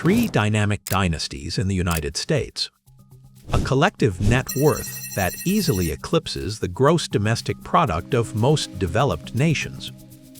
three dynamic dynasties in the United States. A collective net worth that easily eclipses the gross domestic product of most developed nations.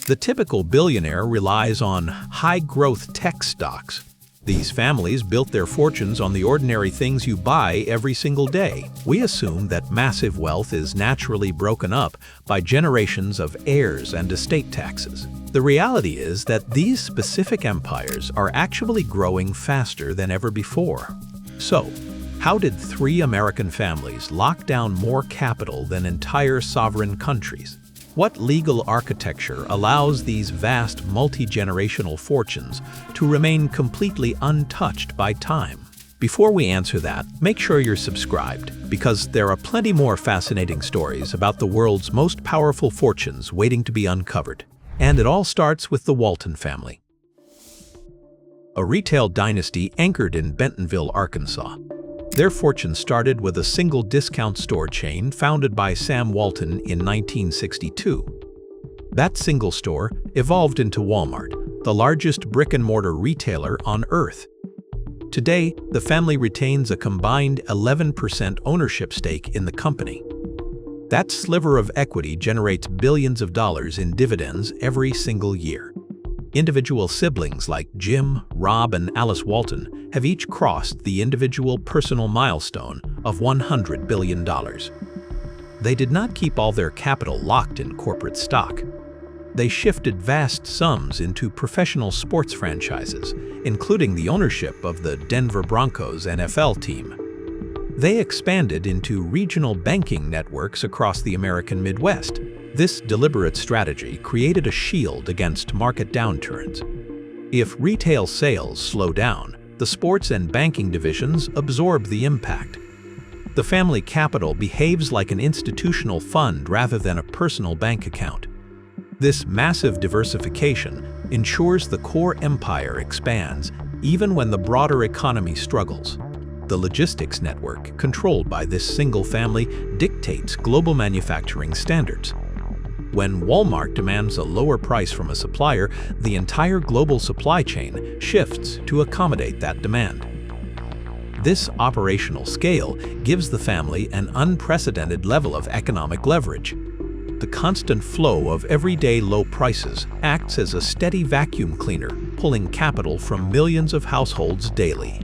The typical billionaire relies on high-growth tech stocks. These families built their fortunes on the ordinary things you buy every single day. We assume that massive wealth is naturally broken up by generations of heirs and estate taxes. The reality is that these specific empires are actually growing faster than ever before. So, how did three American families lock down more capital than entire sovereign countries? What legal architecture allows these vast multi-generational fortunes to remain completely untouched by time? Before we answer that, make sure you're subscribed, because there are plenty more fascinating stories about the world's most powerful fortunes waiting to be uncovered. And it all starts with the Walton family, a retail dynasty anchored in Bentonville, Arkansas. Their fortune started with a single discount store chain founded by Sam Walton in 1962. That single store evolved into Walmart, the largest brick-and-mortar retailer on Earth. Today, the family retains a combined 11% ownership stake in the company. That sliver of equity generates billions of dollars in dividends every single year. Individual siblings like Jim, Rob, and Alice Walton have each crossed the individual personal milestone of $100 billion. They did not keep all their capital locked in corporate stock. They shifted vast sums into professional sports franchises, including the ownership of the Denver Broncos NFL team. They expanded into regional banking networks across the American Midwest. This deliberate strategy created a shield against market downturns. If retail sales slow down, the sports and banking divisions absorb the impact. The family capital behaves like an institutional fund rather than a personal bank account. This massive diversification ensures the core empire expands even when the broader economy struggles. The logistics network controlled by this single family dictates global manufacturing standards. When Walmart demands a lower price from a supplier, the entire global supply chain shifts to accommodate that demand. This operational scale gives the family an unprecedented level of economic leverage. The constant flow of everyday low prices acts as a steady vacuum cleaner, pulling capital from millions of households daily.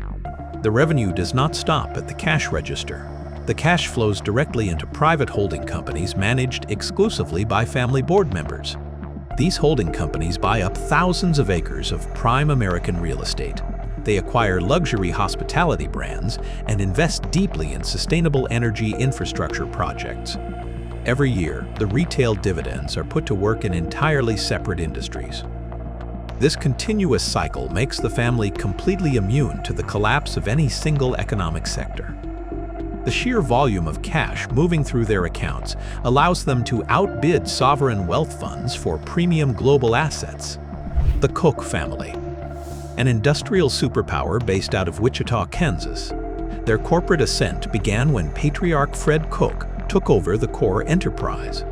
The revenue does not stop at the cash register. The cash flows directly into private holding companies managed exclusively by family board members. These holding companies buy up thousands of acres of prime American real estate. They acquire luxury hospitality brands and invest deeply in sustainable energy infrastructure projects. Every year, the retail dividends are put to work in entirely separate industries. This continuous cycle makes the family completely immune to the collapse of any single economic sector. The sheer volume of cash moving through their accounts allows them to outbid sovereign wealth funds for premium global assets. The Koch family, an industrial superpower based out of Wichita, Kansas. Their corporate ascent began when patriarch Fred Koch took over the core enterprise.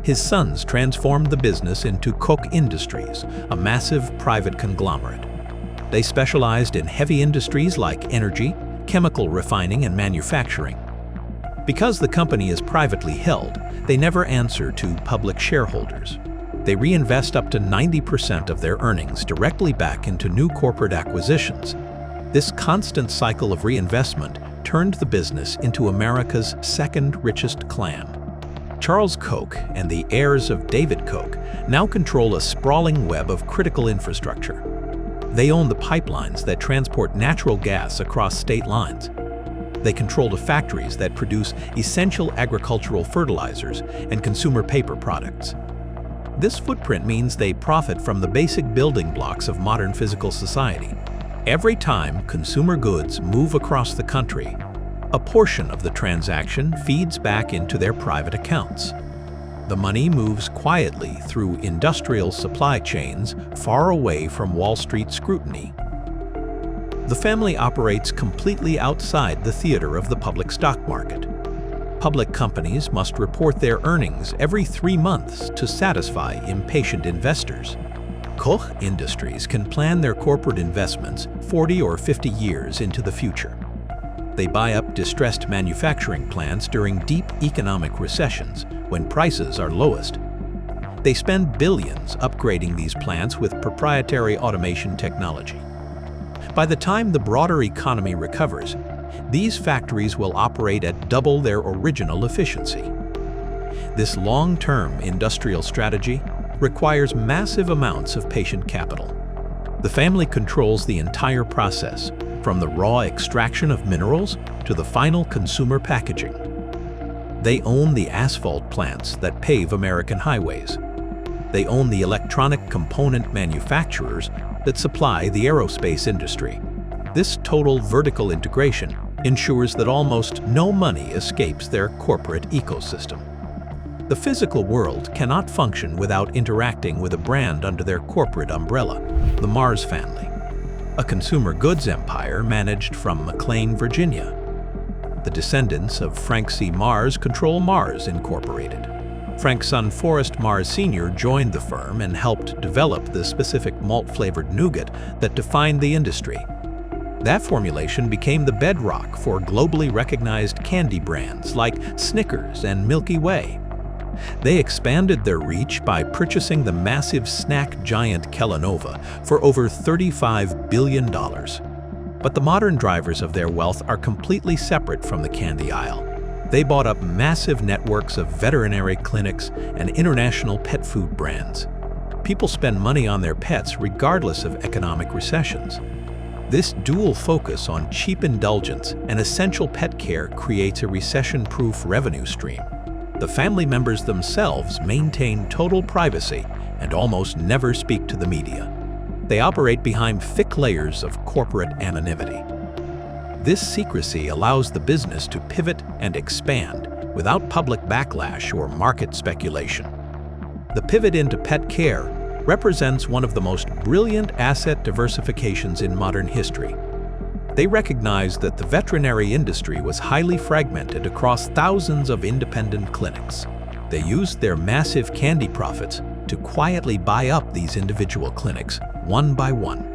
His sons transformed the business into Koch Industries, a massive private conglomerate. They specialized in heavy industries like energy, chemical refining, and manufacturing. Because the company is privately held, they never answer to public shareholders. They reinvest up to 90% of their earnings directly back into new corporate acquisitions. This constant cycle of reinvestment turned the business into America's second richest clan. Charles Koch and the heirs of David Koch now control a sprawling web of critical infrastructure. They own the pipelines that transport natural gas across state lines. They control the factories that produce essential agricultural fertilizers and consumer paper products. This footprint means they profit from the basic building blocks of modern physical society. Every time consumer goods move across the country, a portion of the transaction feeds back into their private accounts. The money moves quietly through industrial supply chains far away from Wall Street scrutiny. The family operates completely outside the theater of the public stock market. Public companies must report their earnings every 3 months to satisfy impatient investors. Koch Industries can plan their corporate investments 40 or 50 years into the future. They buy up distressed manufacturing plants during deep economic recessions when prices are lowest. They spend billions upgrading these plants with proprietary automation technology. By the time the broader economy recovers, these factories will operate at double their original efficiency. This long-term industrial strategy requires massive amounts of patient capital. The family controls the entire process, from the raw extraction of minerals to the final consumer packaging. They own the asphalt plants that pave American highways. They own the electronic component manufacturers that supply the aerospace industry. This total vertical integration ensures that almost no money escapes their corporate ecosystem. The physical world cannot function without interacting with a brand under their corporate umbrella, the Mars family, a consumer goods empire managed from McLean, Virginia. The descendants of Frank C. Mars control Mars Incorporated. Frank's son Forrest Mars Sr. joined the firm and helped develop the specific malt-flavored nougat that defined the industry. That formulation became the bedrock for globally recognized candy brands like Snickers and Milky Way. They expanded their reach by purchasing the massive snack giant Kellanova for over $35 billion. But the modern drivers of their wealth are completely separate from the candy aisle. They bought up massive networks of veterinary clinics and international pet food brands. People spend money on their pets regardless of economic recessions. This dual focus on cheap indulgence and essential pet care creates a recession-proof revenue stream. The family members themselves maintain total privacy and almost never speak to the media. They operate behind thick layers of corporate anonymity. This secrecy allows the business to pivot and expand without public backlash or market speculation. The pivot into pet care represents one of the most brilliant asset diversifications in modern history. They recognized that the veterinary industry was highly fragmented across thousands of independent clinics. They used their massive candy profits to quietly buy up these individual clinics, one by one.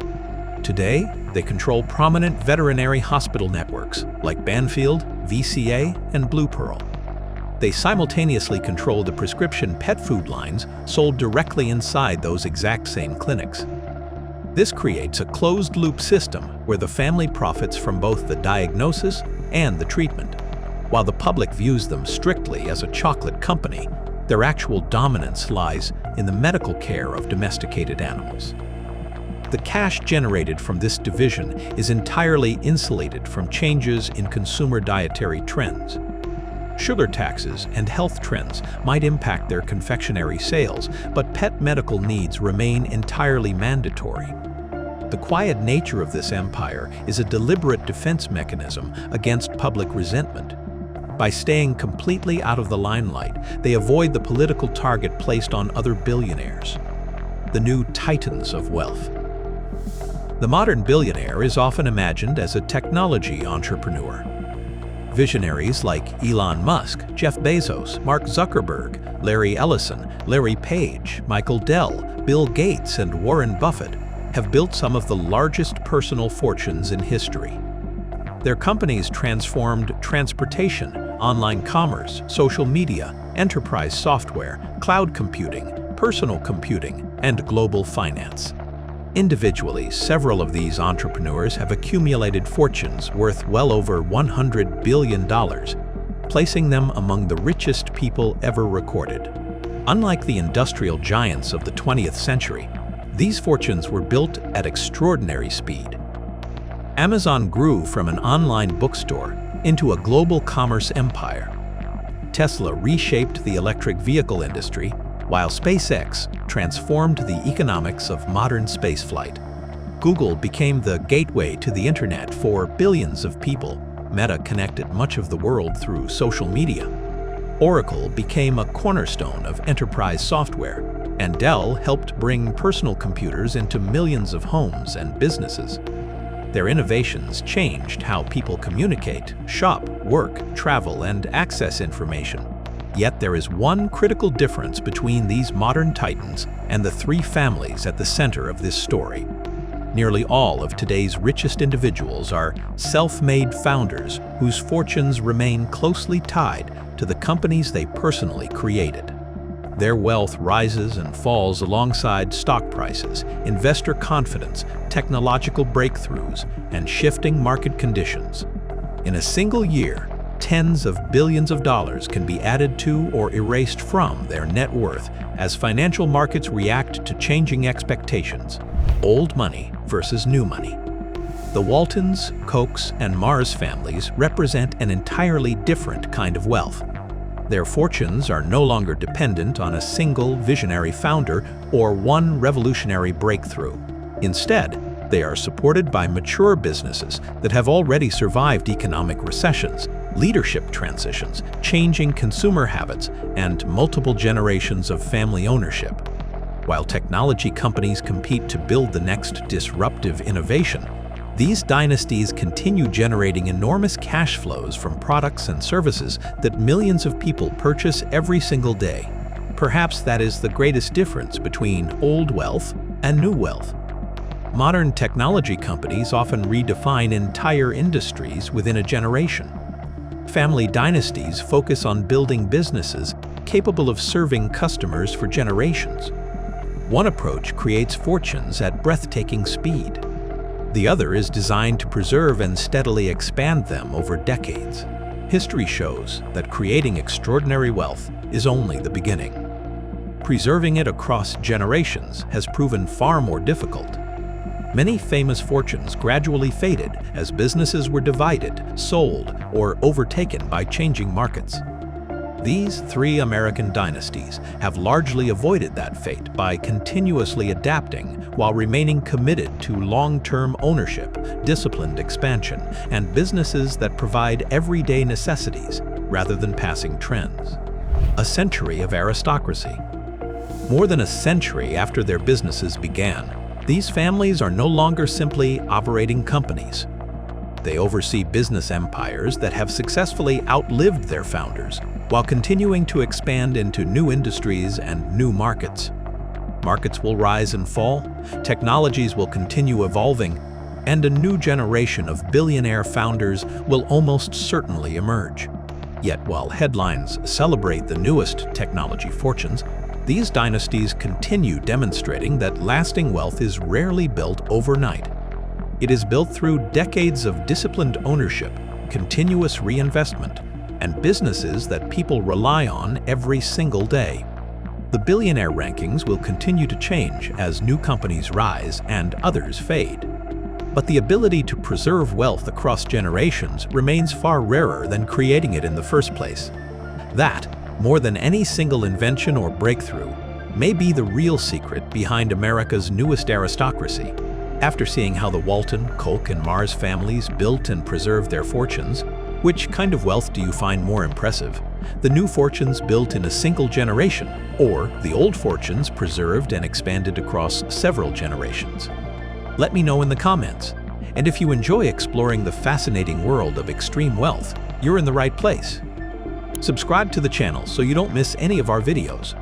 Today, they control prominent veterinary hospital networks like Banfield, VCA, and Blue Pearl. They simultaneously control the prescription pet food lines sold directly inside those exact same clinics. This creates a closed-loop system where the family profits from both the diagnosis and the treatment. While the public views them strictly as a chocolate company, their actual dominance lies in the medical care of domesticated animals. The cash generated from this division is entirely insulated from changes in consumer dietary trends. Sugar taxes and health trends might impact their confectionery sales, but pet medical needs remain entirely mandatory. The quiet nature of this empire is a deliberate defense mechanism against public resentment. By staying completely out of the limelight, they avoid the political target placed on other billionaires, the new titans of wealth. The modern billionaire is often imagined as a technology entrepreneur. Visionaries like Elon Musk, Jeff Bezos, Mark Zuckerberg, Larry Ellison, Larry Page, Michael Dell, Bill Gates, and Warren Buffett have built some of the largest personal fortunes in history. Their companies transformed transportation, online commerce, social media, enterprise software, cloud computing, personal computing, and global finance. Individually, several of these entrepreneurs have accumulated fortunes worth well over $100 billion, placing them among the richest people ever recorded. Unlike the industrial giants of the 20th century, these fortunes were built at extraordinary speed. Amazon grew from an online bookstore into a global commerce empire. Tesla reshaped the electric vehicle industry, while SpaceX transformed the economics of modern spaceflight. Google became the gateway to the internet for billions of people. Meta connected much of the world through social media. Oracle became a cornerstone of enterprise software, and Dell helped bring personal computers into millions of homes and businesses. Their innovations changed how people communicate, shop, work, travel, and access information. Yet there is one critical difference between these modern titans and the three families at the center of this story. Nearly all of today's richest individuals are self-made founders whose fortunes remain closely tied to the companies they personally created. Their wealth rises and falls alongside stock prices, investor confidence, technological breakthroughs, and shifting market conditions. In a single year, tens of billions of dollars can be added to or erased from their net worth as financial markets react to changing expectations. Old money versus new money. The Waltons, Kochs, and Mars families represent an entirely different kind of wealth. Their fortunes are no longer dependent on a single visionary founder or one revolutionary breakthrough. Instead, they are supported by mature businesses that have already survived economic recessions, leadership transitions, changing consumer habits, and multiple generations of family ownership. While technology companies compete to build the next disruptive innovation, these dynasties continue generating enormous cash flows from products and services that millions of people purchase every single day. Perhaps that is the greatest difference between old wealth and new wealth. Modern technology companies often redefine entire industries within a generation. Family dynasties focus on building businesses capable of serving customers for generations. One approach creates fortunes at breathtaking speed. The other is designed to preserve and steadily expand them over decades. History shows that creating extraordinary wealth is only the beginning. Preserving it across generations has proven far more difficult. Many famous fortunes gradually faded as businesses were divided, sold, or overtaken by changing markets. These three American dynasties have largely avoided that fate by continuously adapting while remaining committed to long-term ownership, disciplined expansion, and businesses that provide everyday necessities rather than passing trends. A century of aristocracy. More than a century after their businesses began, these families are no longer simply operating companies. They oversee business empires that have successfully outlived their founders, while continuing to expand into new industries and new markets. Markets will rise and fall, technologies will continue evolving, and a new generation of billionaire founders will almost certainly emerge. Yet while headlines celebrate the newest technology fortunes, these dynasties continue demonstrating that lasting wealth is rarely built overnight. It is built through decades of disciplined ownership, continuous reinvestment, and businesses that people rely on every single day. The billionaire rankings will continue to change as new companies rise and others fade. But the ability to preserve wealth across generations remains far rarer than creating it in the first place. That, more than any single invention or breakthrough, may be the real secret behind America's newest aristocracy. After seeing how the Walton, Koch, and Mars families built and preserved their fortunes, which kind of wealth do you find more impressive? The new fortunes built in a single generation, or the old fortunes preserved and expanded across several generations? Let me know in the comments. And if you enjoy exploring the fascinating world of extreme wealth, you're in the right place. Subscribe to the channel so you don't miss any of our videos.